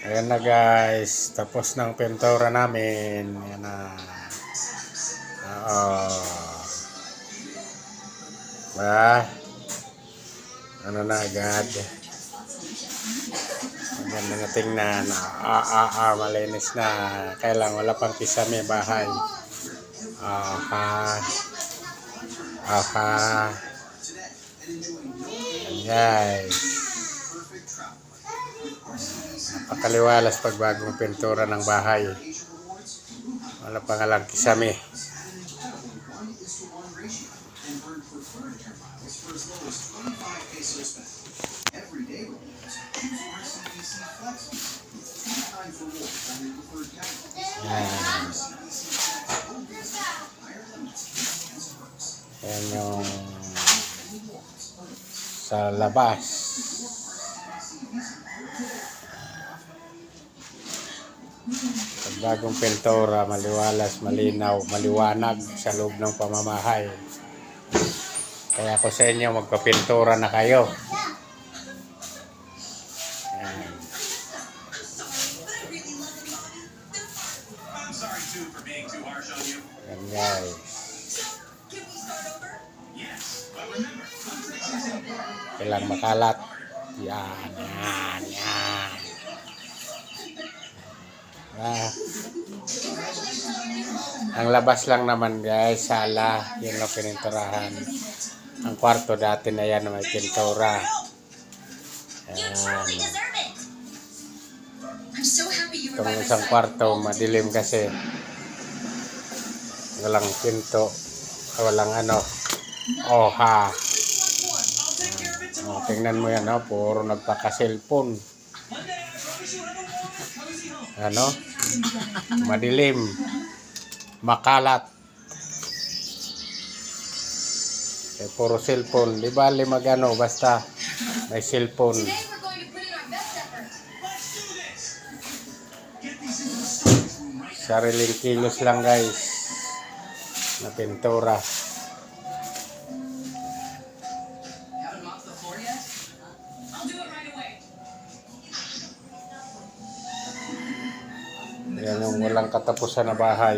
Ayan na guys, tapos ng pintura namin. Ayan na. Oo. Ba? Ano na agad? Maganda na tingnan. Malinis na. Kailang wala pang kisame bahay. Aha. Aha. Ayan guys. Napakaliwalas pag bagong pintura ng bahay. Wala pang alang kisame. Yan yung sa labas. Pag bagong pintura, maliwalas, malinaw, maliwanag sa loob ng pamamahay. Kaya ako sa inyo, magpapintura na kayo. Yan. Yan guys. Kailang makalat. Yan. Ang labas lang naman guys, sala. Yun lang pininturahan. Ang kwarto dati na yan na may pintura. Ayan. Itong isang kwarto, madilim kasi. Walang pinto. Walang ano. Oha. Tingnan mo yan, puro nagpaka-cellphone. Ano? Madilim. Makalat. Puro cellphone. Di ba magano, basta may cellphone. Sariling kilos lang guys na pintura. Yan yung walang katapusan na bahay.